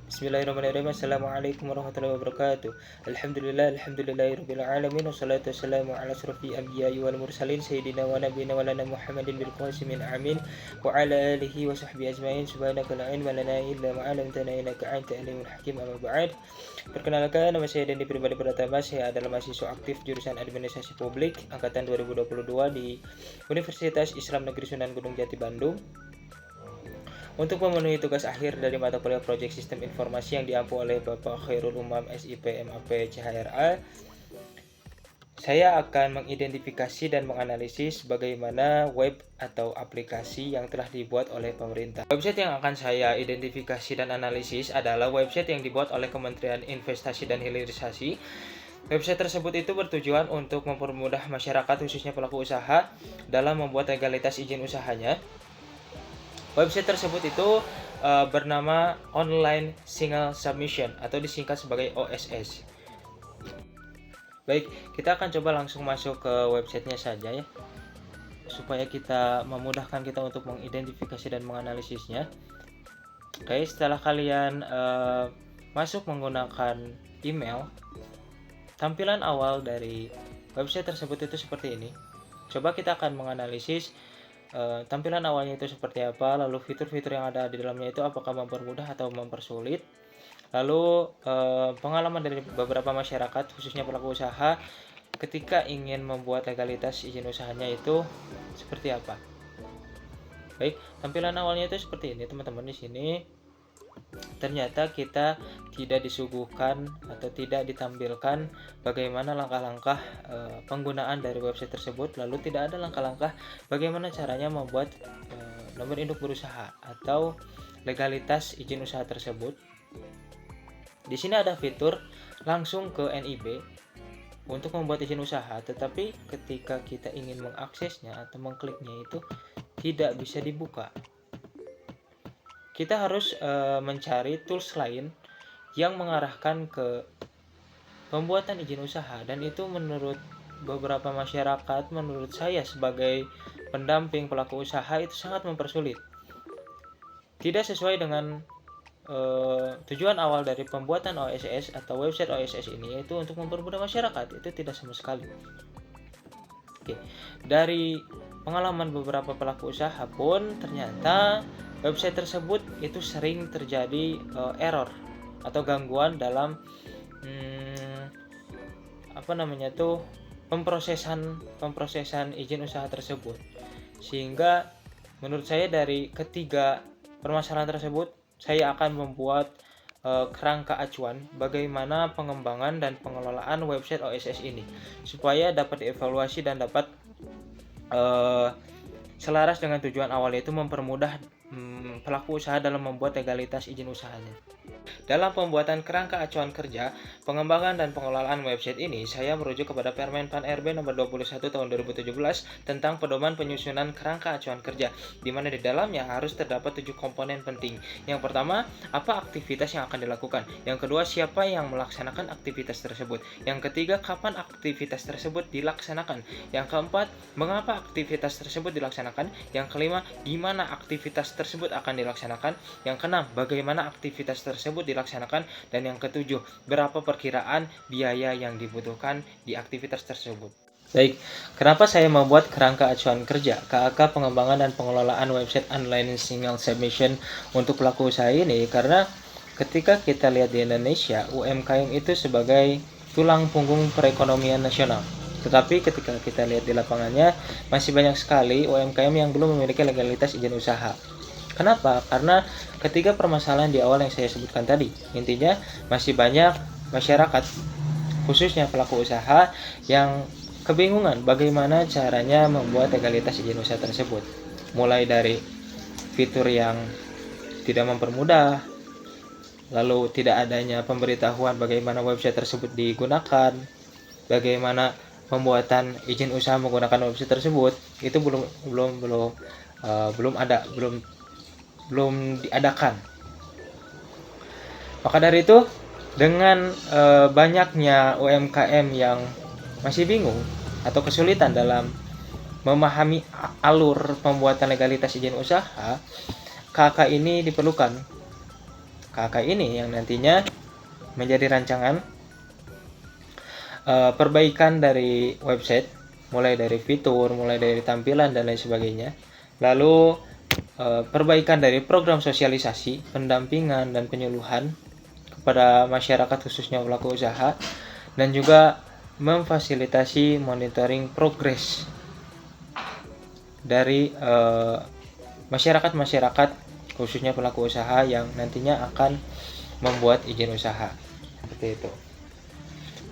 Bismillahirrahmanirrahim. Assalamualaikum warahmatullahi wabarakatuh. Alhamdulillahirabbil alamin wassalatu wassalamu ala asrofil anbiya'i wal mursalin sayyidina wa nabiyina wa lana Muhammadin bil qasimin amin wa ala alihi wa sahbihi ajmain. Subhanaka la ilma lana illa ma 'allamtana innaka antal alimul hakim. Amma ba'd. Perkenalkan, nama saya Dendi Pribadi Pratama. Saya adalah mahasiswa aktif jurusan Administrasi Publik angkatan 2022 di Universitas Islam Negeri Sunan Gunung Jati Bandung. Untuk memenuhi tugas akhir dari mata kuliah Proyek Sistem Informasi yang diampu oleh Bapak Khairul Umam SIP MAP CHRA, saya akan mengidentifikasi dan menganalisis bagaimana web atau aplikasi yang telah dibuat oleh pemerintah. Website yang akan saya identifikasi dan analisis adalah website yang dibuat oleh Kementerian Investasi dan Hilirisasi. Website tersebut itu bertujuan untuk mempermudah masyarakat, khususnya pelaku usaha, dalam membuat legalitas izin usahanya. Website tersebut itu bernama Online Single Submission atau disingkat sebagai OSS. Baik, kita akan coba langsung masuk ke websitenya saja ya, supaya kita memudahkan kita untuk mengidentifikasi dan menganalisisnya. Oke, setelah kalian masuk menggunakan email, tampilan awal dari website tersebut itu seperti ini. Coba kita akan menganalisis tampilan awalnya itu seperti apa, lalu fitur-fitur yang ada di dalamnya itu apakah mempermudah atau mempersulit, lalu pengalaman dari beberapa masyarakat khususnya pelaku usaha ketika ingin membuat legalitas izin usahanya itu seperti apa. Baik, tampilan awalnya itu seperti ini teman-teman. Di sini ternyata kita tidak disuguhkan atau tidak ditampilkan bagaimana langkah-langkah penggunaan dari website tersebut, lalu tidak ada langkah-langkah bagaimana caranya membuat nomor induk berusaha atau legalitas izin usaha tersebut. Di sini ada fitur langsung ke NIB untuk membuat izin usaha, tetapi ketika kita ingin mengaksesnya atau mengkliknya itu tidak bisa dibuka. Kita harus mencari tools lain yang mengarahkan ke pembuatan izin usaha, dan itu menurut beberapa masyarakat, menurut saya sebagai pendamping pelaku usaha itu sangat mempersulit. Tidak sesuai dengan tujuan awal dari pembuatan OSS atau website OSS ini, yaitu untuk mempermudah masyarakat. Itu tidak sama sekali. Oke, dari pengalaman beberapa pelaku usaha pun ternyata website tersebut itu sering terjadi error atau gangguan dalam pemprosesan izin usaha tersebut. Sehingga menurut saya dari ketiga permasalahan tersebut, saya akan membuat kerangka acuan bagaimana pengembangan dan pengelolaan website OSS ini supaya dapat dievaluasi dan dapat selaras dengan tujuan awal, yaitu mempermudah pelaku usaha dalam membuat legalitas izin usahanya. Dalam pembuatan kerangka acuan kerja, pengembangan dan pengelolaan website ini, saya merujuk kepada Permen Pan RB nomor 21 tahun 2017 tentang pedoman penyusunan kerangka acuan kerja, di mana di dalamnya harus terdapat 7 komponen penting. Yang pertama, apa aktivitas yang akan dilakukan. Yang kedua, siapa yang melaksanakan aktivitas tersebut. Yang ketiga, kapan aktivitas tersebut dilaksanakan. Yang keempat, mengapa aktivitas tersebut dilaksanakan. Yang kelima, gimana aktivitas tersebut akan dilaksanakan. Yang keenam, bagaimana aktivitas tersebut dilaksanakan, dan yang ketujuh, berapa perkiraan biaya yang dibutuhkan di aktivitas tersebut. Baik, kenapa saya membuat kerangka acuan kerja KAK pengembangan dan pengelolaan website online single submission untuk pelaku usaha ini? Karena ketika kita lihat di Indonesia, UMKM itu sebagai tulang punggung perekonomian nasional. Tetapi ketika kita lihat di lapangannya, masih banyak sekali UMKM yang belum memiliki legalitas izin usaha. Kenapa? Karena ketiga permasalahan di awal yang saya sebutkan tadi, intinya masih banyak masyarakat, khususnya pelaku usaha, yang kebingungan bagaimana caranya membuat legalitas izin usaha tersebut. Mulai dari fitur yang tidak mempermudah, lalu tidak adanya pemberitahuan bagaimana website tersebut digunakan, bagaimana pembuatan izin usaha menggunakan website tersebut, itu belum diadakan. Maka dari itu, dengan banyaknya UMKM yang masih bingung atau kesulitan dalam memahami alur pembuatan legalitas izin usaha, KK ini diperlukan. KK ini yang nantinya menjadi rancangan perbaikan dari website, mulai dari fitur, mulai dari tampilan dan lain sebagainya. Lalu perbaikan dari program sosialisasi, pendampingan dan penyuluhan kepada masyarakat khususnya pelaku usaha, dan juga memfasilitasi monitoring progres dari masyarakat khususnya pelaku usaha yang nantinya akan membuat izin usaha. Seperti itu.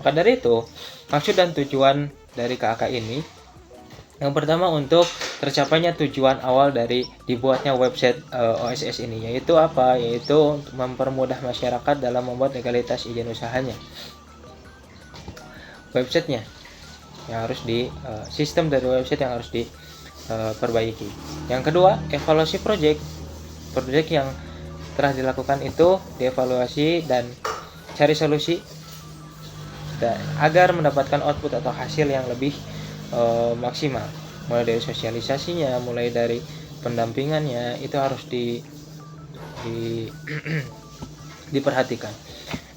Maka dari itu, maksud dan tujuan dari KAK ini, yang pertama untuk tercapainya tujuan awal dari dibuatnya website OSS ini, yaitu apa? Yaitu mempermudah masyarakat dalam membuat legalitas izin usahanya. Websitenya yang harus sistem dari website yang harus diperbaiki. Yang kedua, evaluasi project yang telah dilakukan itu dievaluasi dan cari solusi agar mendapatkan output atau hasil yang lebih maksimal, mulai dari sosialisasinya, mulai dari pendampingannya, itu harus diperhatikan.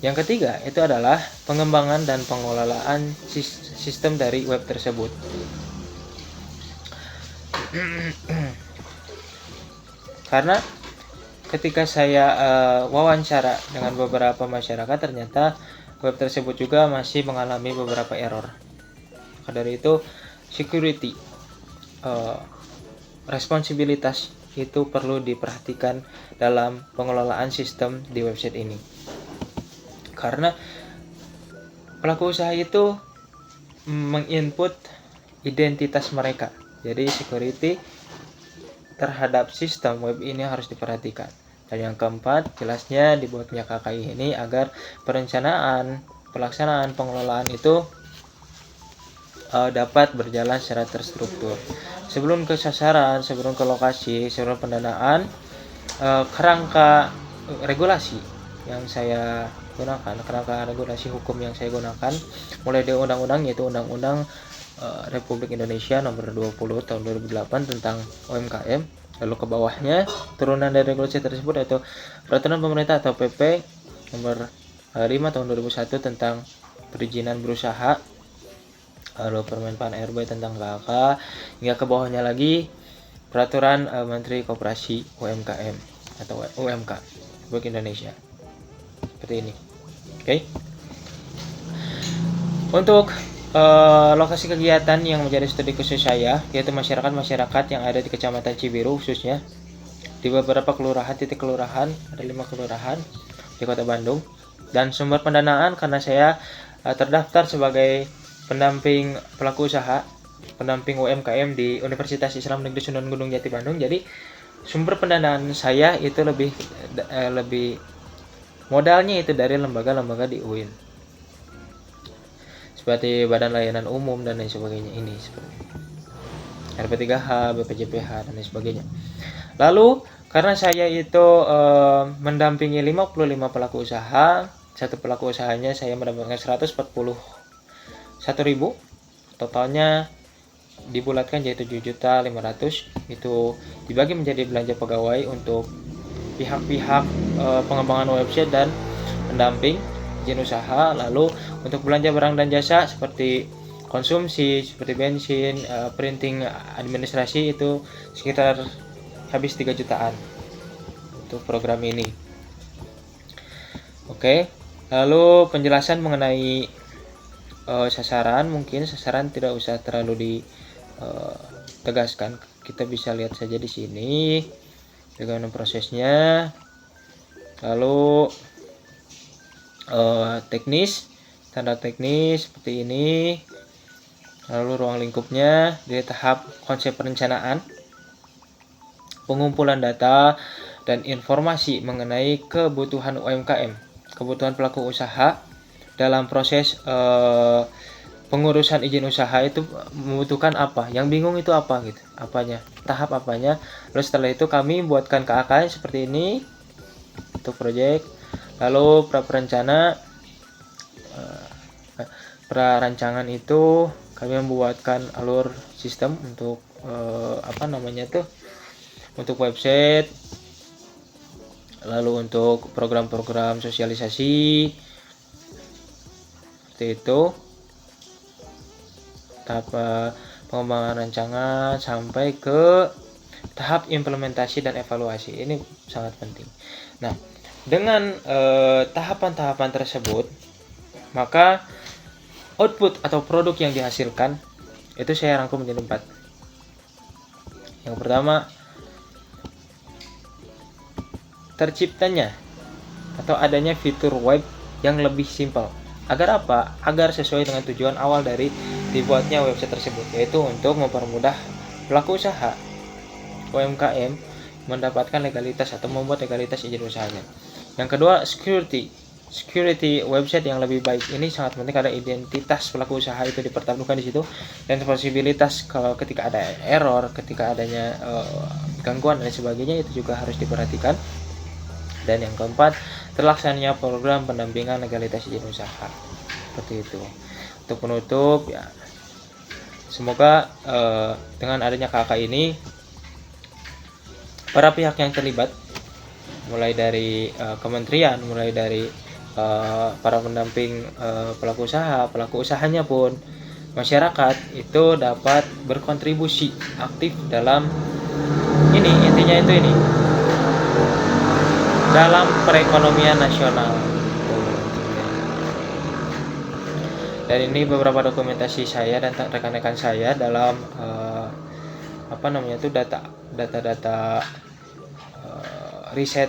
Yang ketiga itu adalah pengembangan dan pengelolaan sistem dari web tersebut. Karena ketika saya wawancara dengan beberapa masyarakat, ternyata web tersebut juga masih mengalami beberapa error. Maka dari itu, security, responsibilitas itu perlu diperhatikan dalam pengelolaan sistem di website ini. Karena pelaku usaha itu menginput identitas mereka. Jadi security terhadap sistem web ini harus diperhatikan. Dan yang keempat, jelasnya dibuatnya KKI ini agar perencanaan, pelaksanaan, pengelolaan itu dapat berjalan secara terstruktur. Sebelum ke sasaran, sebelum ke lokasi, sebelum pendanaan, kerangka regulasi yang saya gunakan, kerangka regulasi hukum yang saya gunakan, mulai dari undang-undang, yaitu Undang-Undang Republik Indonesia nomor 20 tahun 2008 tentang UMKM. Lalu ke bawahnya turunan dari regulasi tersebut yaitu Peraturan Pemerintah atau PP nomor 5 tahun 2001 tentang perizinan berusaha, lalu Permen-Pan RB tentang KK, hingga ke bawahnya lagi Peraturan Menteri Koperasi UMKM atau UMK Republik Indonesia. Seperti ini. Oke. Untuk lokasi kegiatan yang menjadi studi khusus saya, yaitu masyarakat yang ada di Kecamatan Cibiru khususnya, di beberapa titik kelurahan, ada 5 kelurahan di Kota Bandung. Dan sumber pendanaan, karena saya terdaftar sebagai pendamping pelaku usaha, pendamping UMKM di Universitas Islam Negeri Sunan Gunung Jati Bandung. Jadi sumber pendanaan saya itu lebih modalnya itu dari lembaga-lembaga di UIN, seperti Badan Layanan Umum dan lain sebagainya, ini seperti RP3H, BPJPH dan lain sebagainya. Lalu karena saya itu mendampingi 55 pelaku usaha, satu pelaku usahanya saya mendapatkan 141.000, totalnya dibulatkan jadi 7.500.000, itu dibagi menjadi belanja pegawai untuk pihak-pihak pengembangan website dan pendamping izin usaha. Lalu untuk belanja barang dan jasa seperti konsumsi, seperti bensin, printing, administrasi, itu sekitar habis 3 jutaan untuk program ini. Oke, lalu penjelasan mengenai sasaran, mungkin sasaran tidak usah terlalu ditegaskan, kita bisa lihat saja di sini bagaimana prosesnya. Lalu teknis, standar teknis seperti ini. Lalu ruang lingkupnya di tahap konsep perencanaan, pengumpulan data dan informasi mengenai kebutuhan UMKM, kebutuhan pelaku usaha dalam proses pengurusan izin usaha itu membutuhkan apa, yang bingung itu apa gitu, apanya, tahap apanya. Lalu setelah itu kami buatkan KAK seperti ini untuk project. Lalu prarancangan itu kami membuatkan alur sistem untuk untuk website, Lalu untuk program-program sosialisasi seperti itu, tahap pengembangan rancangan sampai ke tahap implementasi dan evaluasi. Ini sangat penting. Nah, dengan tahapan-tahapan tersebut, maka output atau produk yang dihasilkan itu saya rangkum menjadi 4. Yang pertama, terciptanya atau adanya fitur web yang lebih simpel. Agar apa? Agar sesuai dengan tujuan awal dari dibuatnya website tersebut, yaitu untuk mempermudah pelaku usaha UMKM mendapatkan legalitas atau membuat legalitas izin usahanya. Yang kedua, security website yang lebih baik. Ini sangat penting karena identitas pelaku usaha itu dipertaruhkan di situ, dan posibilitas ketika ada error, ketika adanya gangguan dan sebagainya itu juga harus diperhatikan. Dan yang keempat, terlaksananya program pendampingan legalitas izin usaha. Seperti itu. Untuk penutup ya, semoga dengan adanya KK ini para pihak yang terlibat, mulai dari kementerian, mulai dari para pendamping pelaku usahanya pun, masyarakat itu dapat berkontribusi aktif dalam ini, intinya itu ini, dalam perekonomian nasional. Dan ini beberapa dokumentasi saya dan rekan-rekan saya dalam data riset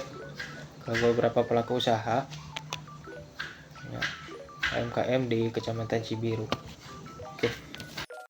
ke beberapa pelaku usaha ya, UMKM di Kecamatan Cibiru.